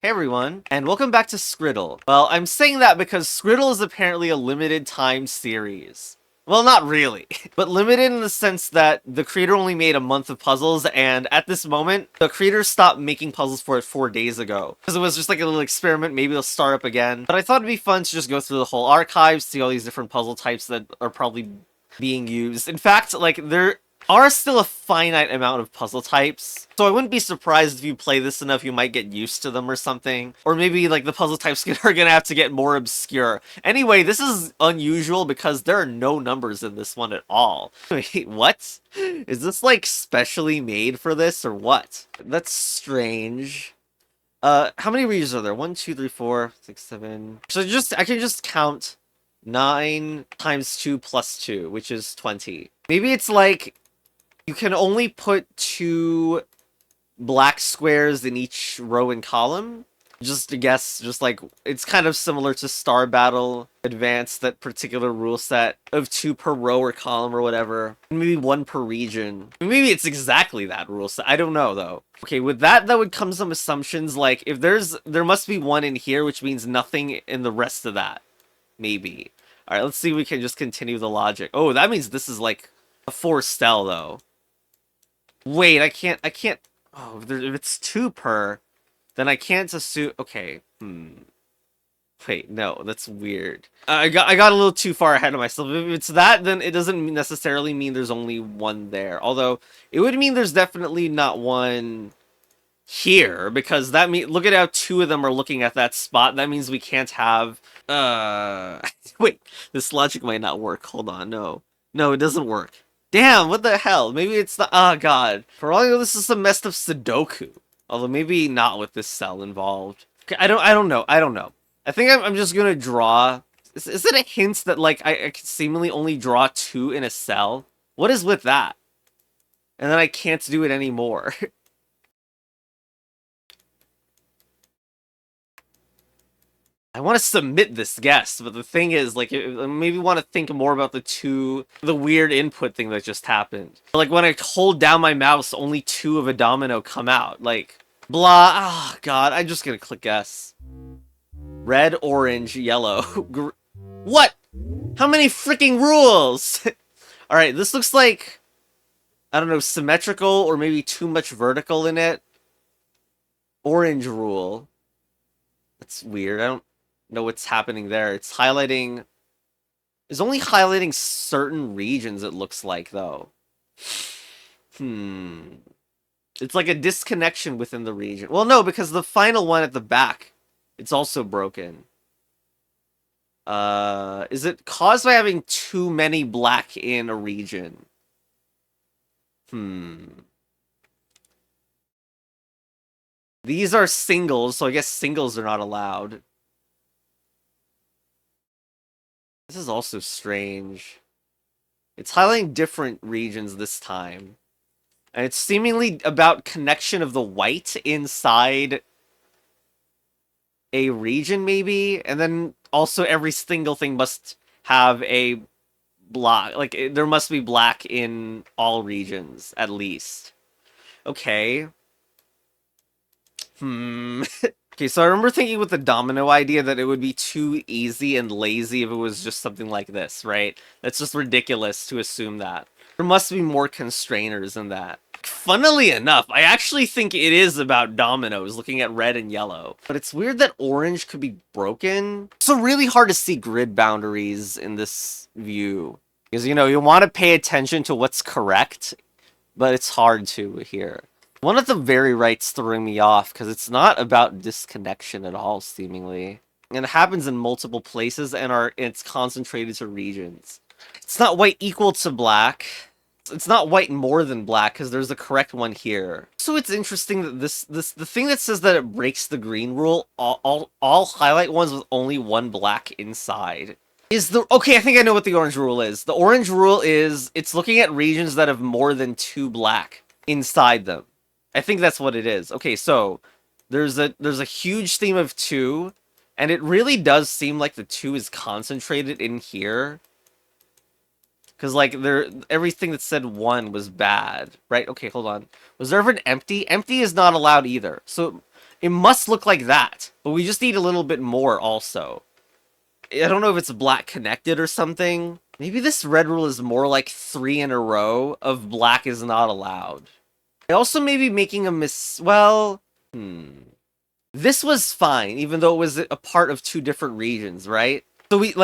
Hey everyone, and welcome back to Scriddle. Well, I'm saying that because Scriddle is apparently a limited time series. Well, not really, but limited in the sense that the creator only made a month of puzzles, and at this moment, the creator stopped making puzzles for it 4 days ago. Because it was just like a little experiment, maybe they'll start up again. But I thought it'd be fun to just go through the whole archive, see all these different puzzle types that are probably being used. In fact, like, there are still a finite amount of puzzle types, so I wouldn't be surprised if you play this enough you might get used to them or something. Or maybe like the puzzle types are gonna have to get more obscure. Anyway, this is unusual because there are no numbers in this one at all. Wait, what? Is this like specially made for this or what? That's strange. How many regions are there? 1, 2, 3, 4, 6, 7. So I can just count 9 times 2 plus 2, which is 20. Maybe it's like you can only put 2 black squares in each row and column. Just to guess, just like, it's kind of similar to Star Battle Advanced, that particular rule set of 2 per row or column or whatever. Maybe 1 per region. Maybe it's exactly that rule set. I don't know, though. Okay, with that would come some assumptions, like, if there must be 1 in here, which means nothing in the rest of that. Maybe. Alright, let's see if we can just continue the logic. Oh, that means this is like a 4 stell, though. Wait, I can't, oh, if it's 2 per, then I can't assume, okay, Wait, no, that's weird. I got a little too far ahead of myself. If it's that, then it doesn't necessarily mean there's only 1 there. Although, it would mean there's definitely not 1 here, because that means, look at how 2 of them are looking at that spot. That means we can't have, wait, this logic might not work. Hold on, no. No, it doesn't work. Damn, what the hell? Maybe it's the, oh god. For all I know, this is some messed up Sudoku. Although maybe not with this cell involved. Okay, I don't know. I think I'm just gonna draw. Is it a hint that, like, I can seemingly only draw 2 in a cell? What is with that? And then I can't do it anymore. I want to submit this guess, but the thing is, like, I maybe want to think more about the weird input thing that just happened. Like, when I hold down my mouse, only 2 of a domino come out. Like, blah, ah, god, I'm just gonna click guess. Red, orange, yellow. What? How many freaking rules? Alright, this looks like, I don't know, symmetrical or maybe too much vertical in it. Orange rule. That's weird. I don't know what's happening there. It's highlighting... It's only highlighting certain regions, it looks like, though. It's like a disconnection within the region. Well, no, because the final one at the back, it's also broken. Is it caused by having too many black in a region? These are singles, so I guess singles are not allowed. This is also strange. It's highlighting different regions this time. And it's seemingly about connection of the white inside a region, maybe? And then also every single thing must have a block. Like, there must be black in all regions, at least. Okay. Okay, so I remember thinking with the domino idea that it would be too easy and lazy if it was just something like this, right? That's just ridiculous to assume that. There must be more constrainers than that. Funnily enough, I actually think it is about dominoes, looking at red and yellow. But it's weird that orange could be broken. It's really hard to see grid boundaries in this view. Because, you know, you want to pay attention to what's correct, but it's hard to here. One at the very right's throwing me off, because it's not about disconnection at all, seemingly. And it happens in multiple places, and it's concentrated to regions. It's not white equal to black. It's not white more than black, because there's a correct one here. So it's interesting that the thing that says that it breaks the green rule, all highlight ones with only 1 black inside. Okay, I think I know what the orange rule is. The orange rule is, it's looking at regions that have more than 2 black inside them. I think that's what it is. Okay, so there's a huge theme of 2, and it really does seem like the 2 is concentrated in here. Because, like, everything that said 1 was bad, right? Okay, hold on. Was there ever an empty? Empty is not allowed either. So It must look like that, but we just need a little bit more also. I don't know if it's black connected or something. Maybe this red rule is more like 3 in a row of black is not allowed. I also may be making a well, this was fine, even though it was a part of 2 different regions, right? So we,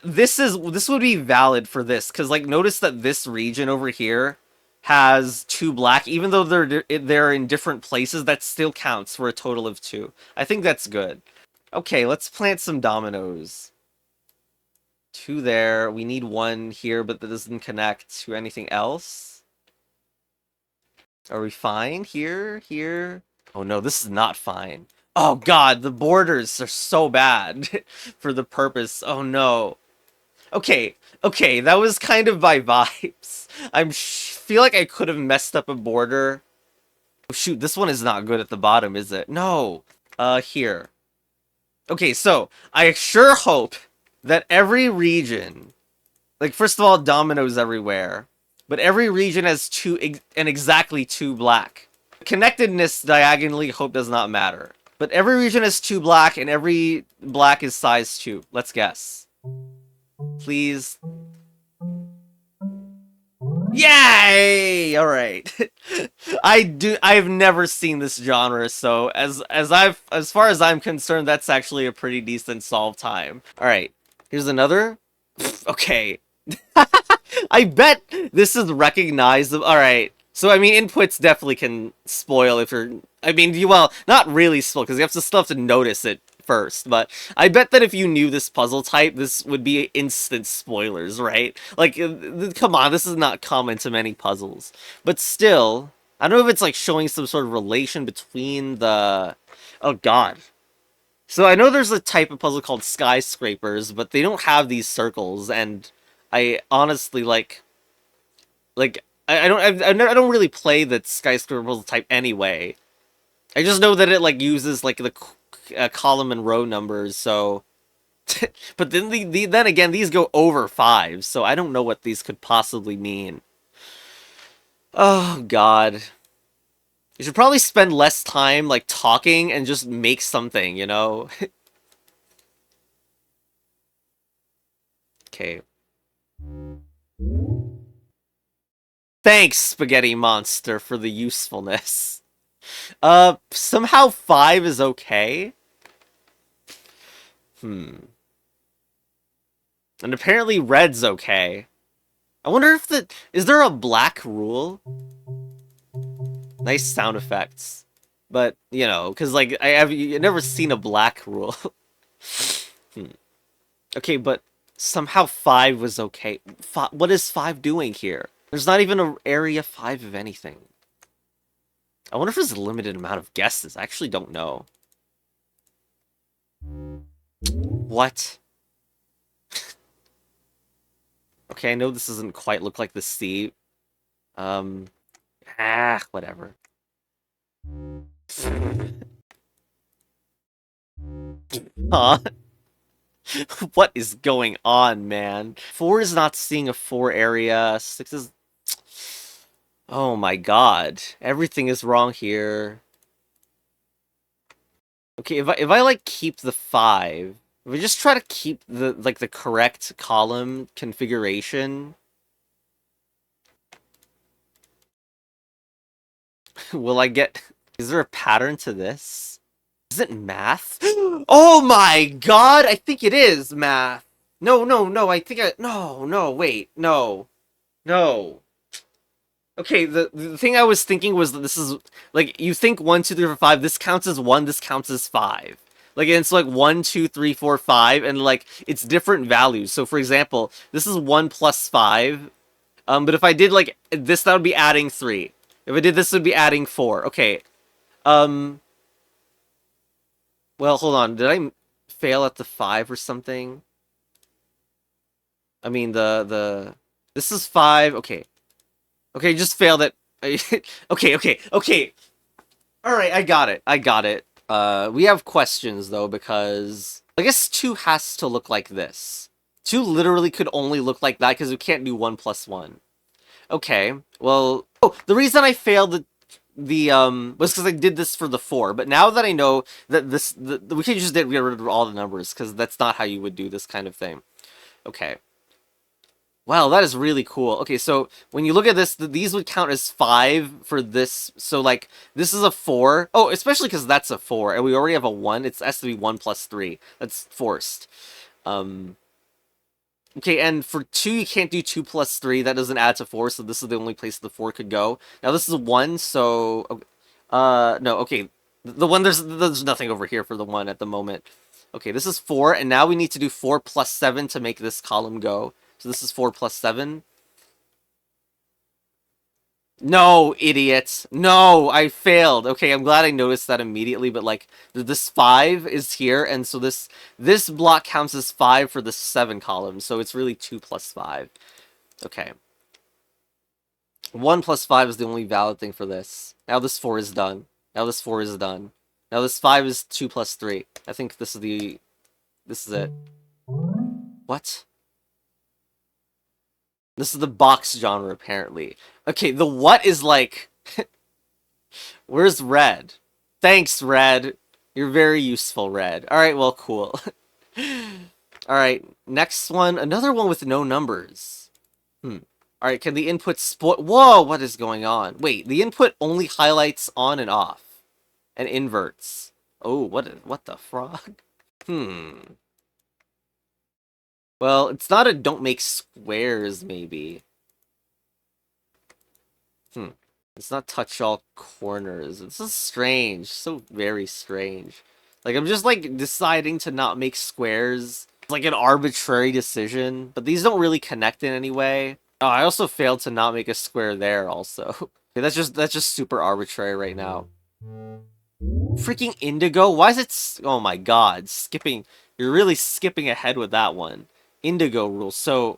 this would be valid for this, because, like, notice that this region over here has 2 black, even though they're in different places, that still counts for a total of 2. I think that's good. Okay, let's plant some dominoes. 2 there. We need 1 here, but that doesn't connect to anything else. Are we fine? Here? Here? Oh no, this is not fine. Oh god, the borders are so bad for the purpose. Oh no. Okay, that was kind of by vibes. Feel like I could have messed up a border. Oh shoot, this one is not good at the bottom, is it? No. Here. Okay, so I sure hope that every region, like, first of all, dominoes everywhere, but every region has 2 and exactly 2 black. Connectedness diagonally, hope does not matter. But every region has 2 black, and every black is size 2. Let's guess. Please. Yay! Alright. I've never seen this genre, so as far as I'm concerned, that's actually a pretty decent solve time. Alright. Here's another. Okay. I bet this is recognizable. Alright. So, I mean, inputs definitely can spoil if you're... I mean, well, not really spoil, because you have to still have to notice it first, but I bet that if you knew this puzzle type, this would be instant spoilers, right? Like, come on, this is not common to many puzzles. But still, I don't know if it's, like, showing some sort of relation between the... Oh, God. So, I know there's a type of puzzle called skyscrapers, but they don't have these circles, and I honestly, I don't really play the skyscraper puzzle type anyway. I just know that it, like, uses, like, the column and row numbers, so... But then then again, these go over 5, so I don't know what these could possibly mean. Oh, God. You should probably spend less time, like, talking and just make something, you know? Okay. Thanks, Spaghetti Monster, for the usefulness. Somehow 5 is okay? And apparently red's okay. I wonder if is there a black rule? Nice sound effects. But, you know, because, like, I've never seen a black rule. Okay, but somehow 5 was okay. What is 5 doing here? There's not even an area 5 of anything. I wonder if there's a limited amount of guesses. I actually don't know. What? Okay, I know this doesn't quite look like the sea. Whatever. Huh? What is going on, man? 4 is not seeing a 4 area. 6 is... Oh my god. Everything is wrong here. Okay, if I like, keep the 5... If we just try to keep the, like, the correct column configuration... Will I get... Is there a pattern to this? Is it math? Oh my god! I think it is math! No, I think No, wait, no. No. Okay, the thing I was thinking was that this is... Like, you think 1, 2, 3, 4, 5, this counts as 1, this counts as 5. Like, it's like 1, 2, 3, 4, 5, and, like, it's different values. So, for example, this is 1 plus 5. But if I did, like, this, that would be adding 3. If I did this, it would be adding 4. Okay. Well, hold on. Did I fail at the 5 or something? I mean, This is 5. Okay. Okay, just failed it. Okay. Alright, I got it. We have questions, though, because... I guess 2 has to look like this. 2 literally could only look like that, because we can't do 1 plus 1. Okay, well... Oh, the reason I failed was because I did this for the 4, but now that I know that we can just get rid of all the numbers, because that's not how you would do this kind of thing. Okay. Wow, that is really cool. Okay, so when you look at this, these would count as 5 for this. So, like, this is a 4. Oh, especially because that's a 4, and we already have a 1. It has to be 1 plus 3. That's forced. Okay, and for 2, you can't do 2 plus 3. That doesn't add to 4, so this is the only place the 4 could go. Now, this is a 1, so... no, okay. The 1, there's nothing over here for the 1 at the moment. Okay, this is 4, and now we need to do 4 plus 7 to make this column go. So this is 4 plus 7. No, idiots. No, I failed. Okay, I'm glad I noticed that immediately, but like this 5 is here, and so this block counts as 5 for the 7 column, so it's really 2 plus 5. Okay. 1 plus 5 is the only valid thing for this. Now this 4 is done. Now this 4 is done. Now this 5 is 2 plus 3. I think this is it. What? This is the box genre, apparently. Okay, the what is like... Where's Red? Thanks, Red. You're very useful, Red. Alright, well, cool. Alright, next one. Another one with no numbers. Alright, can the input split... Whoa, what is going on? Wait, the input only highlights on and off. And inverts. Oh, what the frog? Well, it's not a don't make squares, maybe. It's not touch all corners. It's so strange. So very strange. Like, I'm just, like, deciding to not make squares. It's like an arbitrary decision. But these don't really connect in any way. Oh, I also failed to not make a square there, also. Okay, that's just super arbitrary right now. Freaking indigo? Why is it... Oh my god. Skipping... You're really skipping ahead with that one. Indigo rule. So,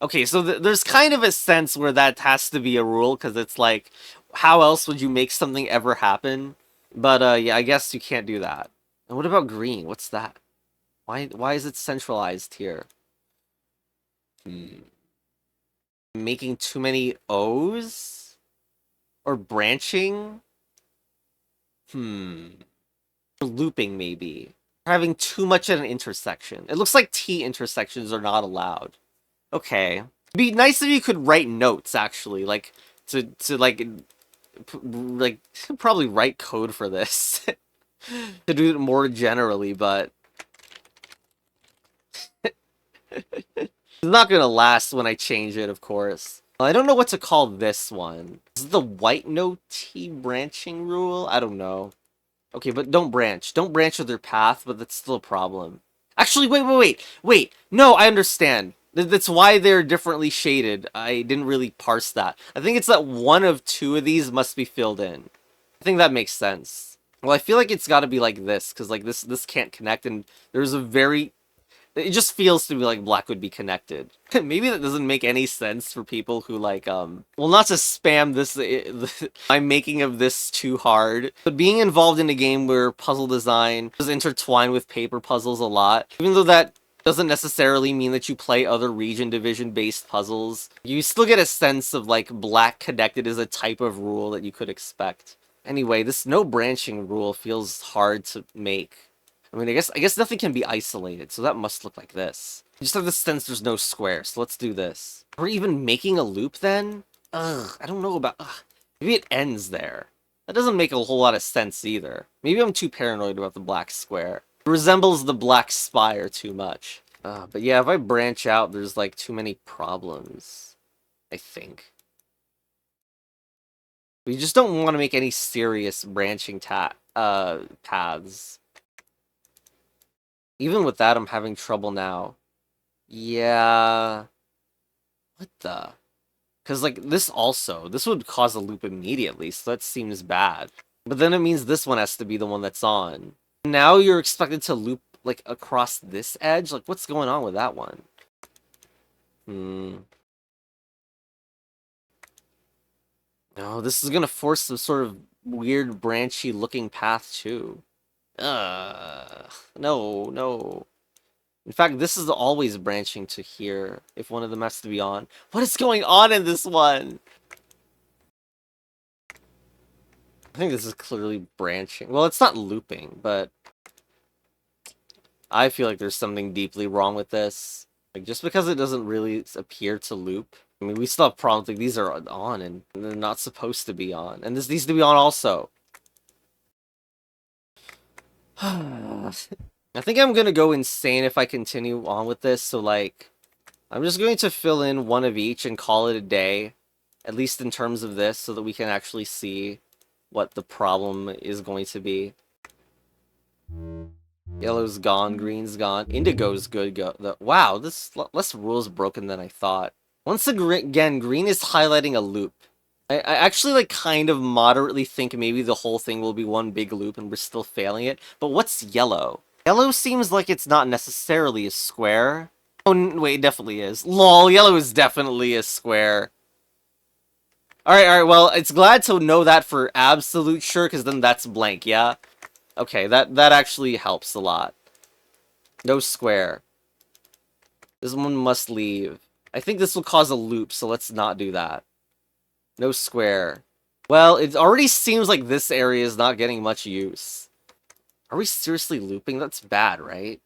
okay, so there's kind of a sense where that has to be a rule, because it's like, how else would you make something ever happen? But, yeah, I guess you can't do that. And what about green? What's that? Why is it centralized here? Making too many O's? Or branching? Looping, maybe. Having too much at an intersection. It looks like T intersections are not allowed. Okay. It'd be nice if you could write notes, actually. Like, to probably write code for this. To do it more generally, but... It's not gonna last when I change it, of course. I don't know what to call this one. Is it the white no T branching rule? I don't know. Okay, but don't branch. Don't branch with their path, but that's still a problem. Actually, wait. No, I understand. That's why they're differently shaded. I didn't really parse that. I think it's that one of 2 of these must be filled in. I think that makes sense. Well, I feel like it's got to be like this, because like this can't connect, and there's a very... It just feels to me like black would be connected. Maybe that doesn't make any sense for people who like, well, not to spam this, I'm making of this too hard, but being involved in a game where puzzle design is intertwined with paper puzzles a lot, even though that doesn't necessarily mean that you play other region division based puzzles, you still get a sense of like black connected is a type of rule that you could expect. Anyway, this no branching rule feels hard to make. I mean, I guess nothing can be isolated, so that must look like this. I just have the sense there's no square, so let's do this. Are we even making a loop, then? Ugh, I don't know about... Ugh. Maybe it ends there. That doesn't make a whole lot of sense, either. Maybe I'm too paranoid about the black square. It resembles the black spire too much. But yeah, if I branch out, there's, like, too many problems. I think. We just don't want to make any serious branching paths. Even with that, I'm having trouble now. Yeah... What the... Because, like, this would cause a loop immediately, so that seems bad. But then it means this one has to be the one that's on. Now you're expected to loop, like, across this edge? Like, what's going on with that one? No, this is gonna force some sort of weird branchy-looking path, too. No. In fact, this is always branching to here, if one of them has to be on. What is going on in this one? I think this is clearly branching. Well, it's not looping, but I feel like there's something deeply wrong with this. Like, just because it doesn't really appear to loop. I mean, we still have problems. Like, these are on, and they're not supposed to be on. And this needs to be on also. I think I'm gonna go insane if I continue on with this, so, like, I'm just going to fill in one of each and call it a day. At least in terms of this, so that we can actually see what the problem is going to be. Yellow's gone, green's gone, indigo's good. Wow, this less rules broken than I thought. Once again, green is highlighting a loop. I actually like kind of moderately think maybe the whole thing will be one big loop and we're still failing it. But what's yellow? Yellow seems like it's not necessarily a square. Oh, wait, it definitely is. Lol, yellow is definitely a square. Alright, well, it's glad to know that for absolute sure, because then that's blank, yeah? Okay, that actually helps a lot. No square. This one must leave. I think this will cause a loop, so let's not do that. No square. Well, it already seems like this area is not getting much use. Are we seriously looping? That's bad, right?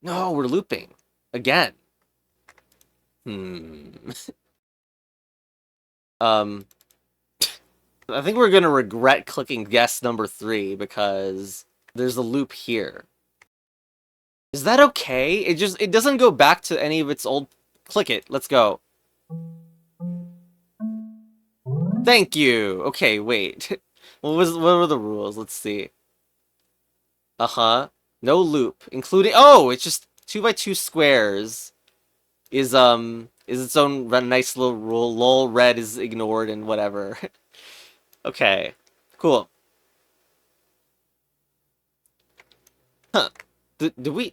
No, we're looping. Again. I think we're gonna regret clicking guess number 3 because there's a loop here. Is that okay? It doesn't go back to any of its old... Click it. Let's go. Thank you. Okay, wait. What were the rules? Let's see. No loop, including... Oh, it's just 2x2 squares is its own nice little rule. Lol, red is ignored and whatever. Okay, cool. Huh. Do we...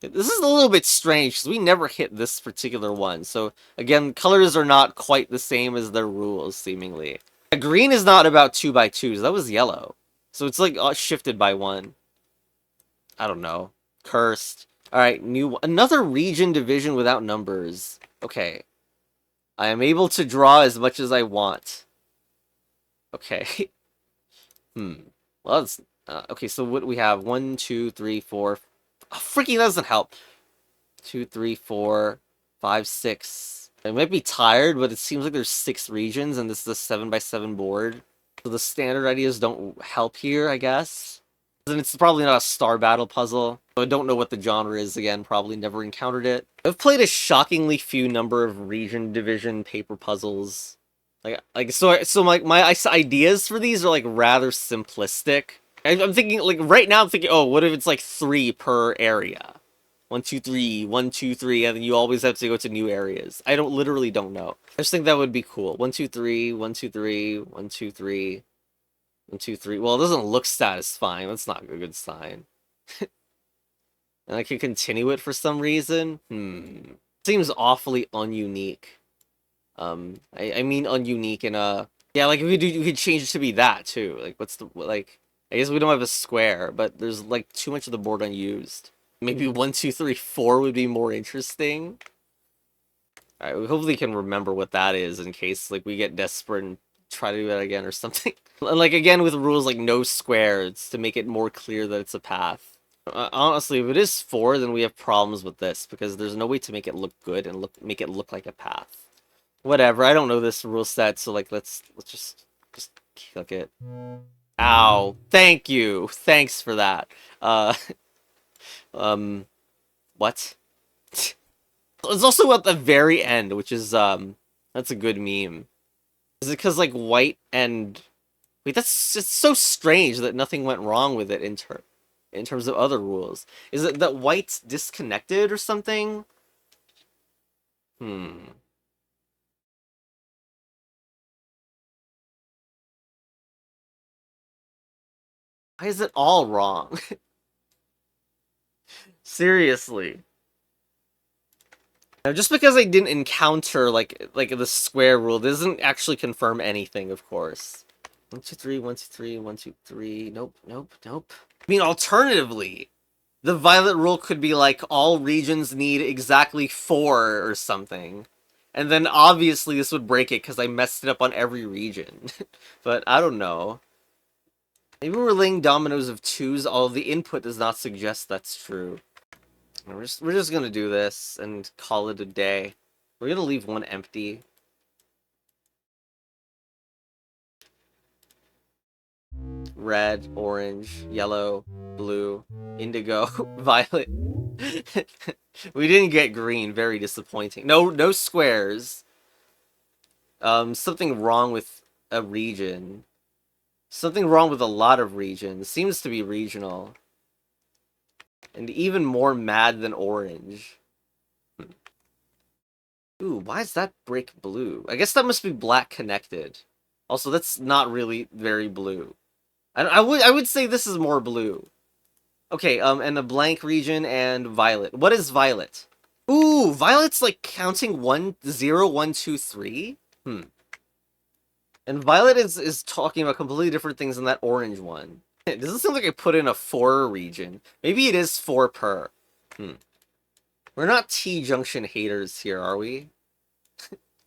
This is a little bit strange, because we never hit this particular one. So, again, colors are not quite the same as their rules, seemingly. Green is not about 2x2s. That was yellow. So it's, like, shifted by 1. I don't know. Cursed. Alright, another region division without numbers. Okay. I am able to draw as much as I want. Okay. Well, that's... okay, so what we have? 1, 2, 3, 4... Oh, freaking doesn't help. 2, 3, 4, 5, 6. I might be tired, but it seems like there's 6 regions, and this is a 7x7 board. So the standard ideas don't help here, I guess. And it's probably not a star battle puzzle. So I don't know what the genre is again, probably never encountered it. I've played a shockingly few number of region division paper puzzles. So my ideas for these are like rather simplistic. I'm thinking, like, right now I'm thinking, oh, what if it's like 3 per area? 1, 2, 3, 1, 2, 3, and then you always have to go to new areas. I literally don't know. I just think that would be cool. 1, 2, 3, 1, 2, 3, 1, 2, 3, 1, 2, 3. Well, it doesn't look satisfying. That's not a good sign. And I can continue it for some reason? Seems awfully ununique. I mean ununique in a... Yeah, like, we could change it to be that, too. Like, what's the... Like... I guess we don't have a square, but there's, like, too much of the board unused. Maybe 1, 2, 3, 4 would be more interesting. Alright, we hopefully can remember what that is in case, like, we get desperate and try to do that again or something. And, like, again, with rules like no squares to make it more clear that it's a path. Honestly, if it is 4, then we have problems with this, because there's no way to make it look good and make it look like a path. Whatever, I don't know this rule set, so, like, let's just click it. Ow. Thank you. Thanks for that. What? It's also at the very end, which is, that's a good meme. Is it because, like, white and... Wait, it's so strange that nothing went wrong with it in terms of other rules. Is it that white's disconnected or something? Why is it all wrong? Seriously. Now, just because I didn't encounter, like the square rule, doesn't actually confirm anything, of course. 1, 2, 3, 1, 2, 3, 1, 2, 3. Nope. I mean, alternatively, the violet rule could be like, all regions need exactly 4 or something. And then, obviously, this would break it because I messed it up on every region. But, I don't know. Maybe we're laying dominoes of 2s, although the input does not suggest that's true. We're just gonna do this and call it a day. We're gonna leave one empty. Red, orange, yellow, blue, indigo, violet. We didn't get green, very disappointing. No squares. Something wrong with a region. Something wrong with a lot of regions. Seems to be regional. And even more mad than orange. Ooh, why is that brick blue? I guess that must be black connected. Also, that's not really very blue. I would say this is more blue. Okay, and a blank region and violet. What is violet? Ooh, violet's like counting 1, 0, 1, 2, 3? And violet is talking about completely different things than that orange one. It doesn't seem like I put in a 4 region. Maybe it is 4 per. We're not T-junction haters here, are we?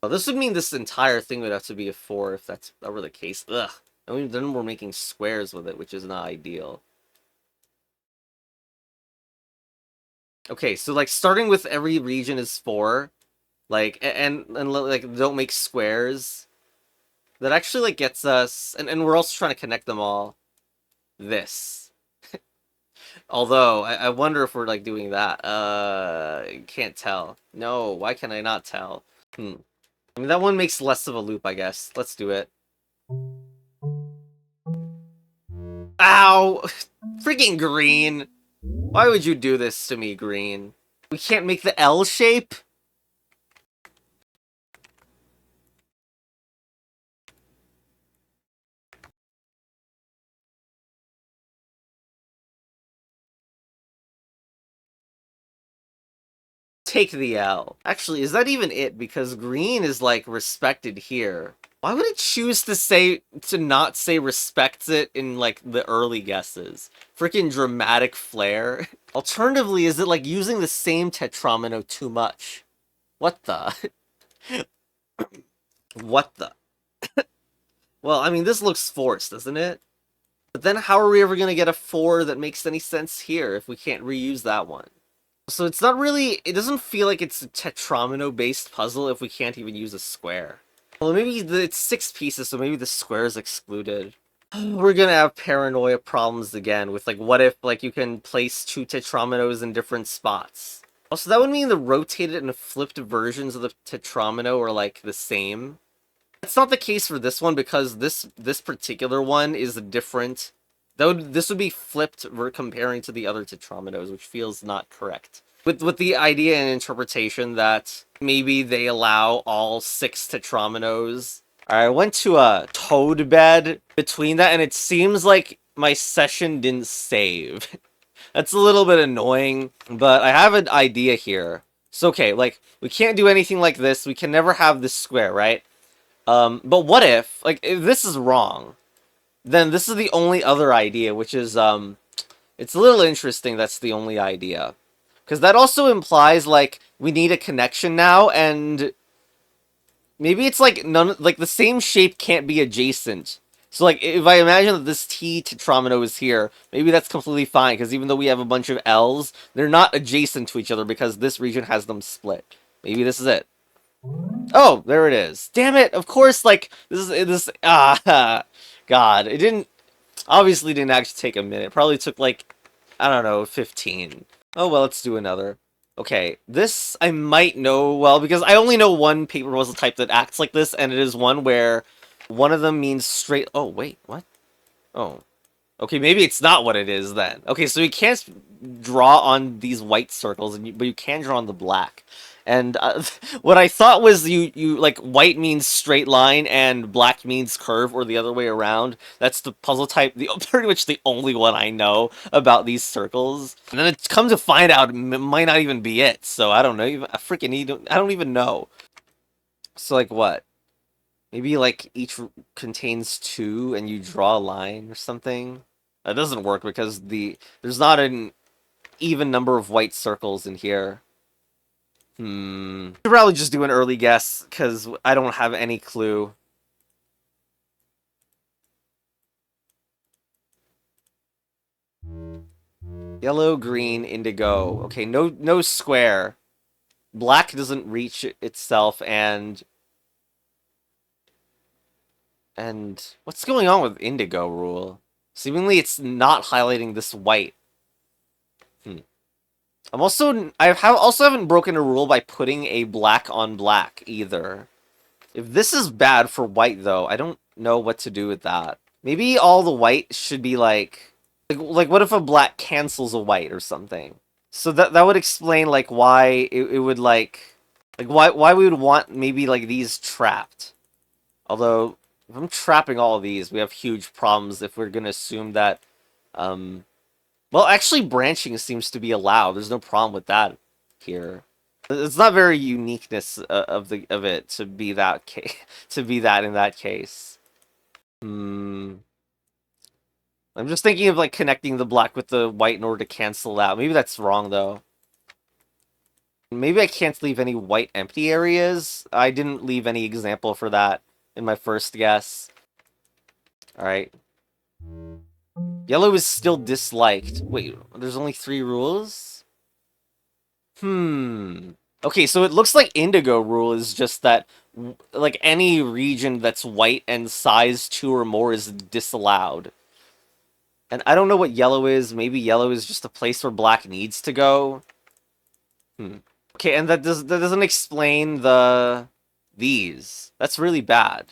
Oh, this would mean this entire thing would have to be a 4 if that were the case. Ugh. And then we're making squares with it, which is not ideal. Okay, so like starting with every region is 4, like and like don't make squares. That actually like gets us, and we're also trying to connect them all. This. Although I wonder if we're like doing that. Can't tell. No, why can I not tell? I mean that one makes less of a loop, I guess. Let's do it. Ow! Freaking green! Why would you do this to me, green? We can't make the L shape? Take the L. Actually, is that even it? Because green is, like, respected here. Why would it choose to not say respects it in, like, the early guesses? Freaking dramatic flair. Alternatively, is it, like, using the same tetromino too much? What the? What the? Well, I mean, this looks forced, doesn't it? But then how are we ever gonna get a 4 that makes any sense here if we can't reuse that one? So it's not really, it doesn't feel like it's a tetromino-based puzzle if we can't even use a square. Well, maybe it's 6 pieces, so maybe the square is excluded. We're gonna have paranoia problems again with, like, what if, like, you can place 2 tetrominos in different spots? Also, that would mean the rotated and flipped versions of the tetromino are, like, the same. That's not the case for this one, because this particular one is different. This would be flipped comparing to the other tetrominos, which feels not correct. With the idea and interpretation that maybe they allow all 6 tetrominos. Alright, I went to a toad bed between that, and it seems like my session didn't save. That's a little bit annoying, but I have an idea here. So, okay, like, we can't do anything like this. We can never have this square, right? But what if, like, if this is wrong, then this is the only other idea, which is, it's a little interesting that's the only idea. Because that also implies, like, we need a connection now, and maybe it's, like, the same shape can't be adjacent. So, like, if I imagine that this T tetromino is here, maybe that's completely fine, because even though we have a bunch of L's, they're not adjacent to each other because this region has them split. Maybe this is it. Oh, there it is. Damn it! Of course, like, God, it didn't, obviously didn't actually take a minute. It probably took, like, I don't know, 15. Oh, well, let's do another. Okay, this I might know well, because I only know one paper puzzle type that acts like this, and it is one where one of them means straight... Oh, wait, what? Oh. Okay, maybe it's not what it is then. Okay, so you can't draw on these white circles, but you can draw on the black. And what I thought was you like white means straight line and black means curve, or the other way around. That's the puzzle type, pretty much the only one I know about these circles. And then it's come to find out it might not even be it. So I don't know. I don't even know. So like what? Maybe like each contains 2 and you draw a line or something? That doesn't work because there's not an even number of white circles in here. Should probably just do an early guess because I don't have any clue. Yellow, green, indigo. Okay, no square. Black doesn't reach itself, and what's going on with indigo rule? Seemingly it's not highlighting this white. I also haven't broken a rule by putting a black on black either. If this is bad for white though, I don't know what to do with that. Maybe all the white should be like what if a black cancels a white or something? So that would explain like why it would like why we would want maybe like these trapped. Although if I'm trapping all of these, we have huge problems if we're gonna assume that well, actually branching seems to be allowed. There's no problem with that here. It's not very uniqueness of it to be that to be that in that case. I'm just thinking of like connecting the black with the white in order to cancel out. Maybe that's wrong though. Maybe I can't leave any white empty areas. I didn't leave any example for that in my first guess. Alright. Yellow is still disliked. Wait, there's only 3 rules? Okay, so it looks like indigo rule is just that like any region that's white and size 2 or more is disallowed. And I don't know what yellow is. Maybe yellow is just a place where black needs to go. Okay, and that doesn't explain these. That's really bad.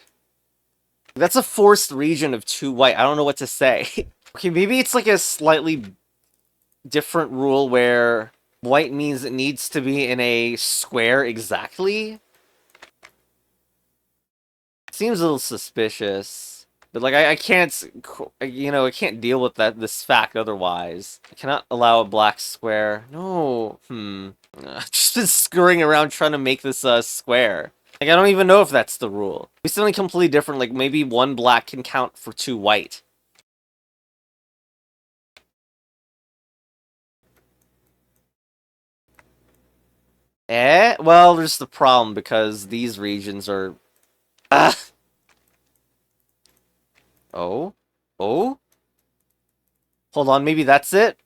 That's a forced region of 2 white. I don't know what to say. Okay, maybe it's like a slightly different rule where white means it needs to be in a square exactly. Seems a little suspicious. But like I can't, I can't deal with this fact otherwise. I cannot allow a black square. No. I've just been screwing around trying to make this square. Like I don't even know if that's the rule. It's something completely different. Like maybe 1 black can count for 2 white. Well, there's the problem because these regions are. Oh? Hold on, maybe that's it?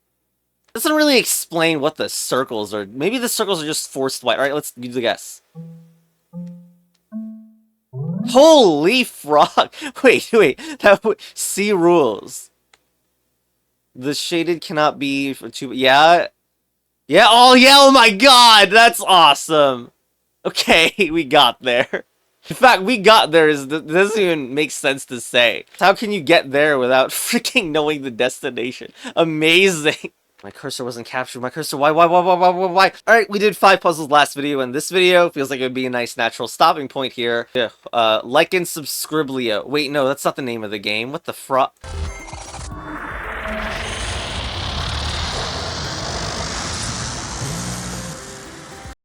Doesn't really explain what the circles are. Maybe the circles are just forced white. Alright, let's do the guess. Holy frog! Wait. C rules. The shaded cannot be for 2... Yeah? Yeah, oh my god! That's awesome! Okay, we got there. In fact, we got there doesn't even make sense to say. How can you get there without freaking knowing the destination? Amazing. My cursor wasn't captured. My cursor, why? Alright, we did 5 puzzles last video, and this video feels like it would be a nice natural stopping point here. Yeah, like and subscriblio. Wait, no, that's not the name of the game. What the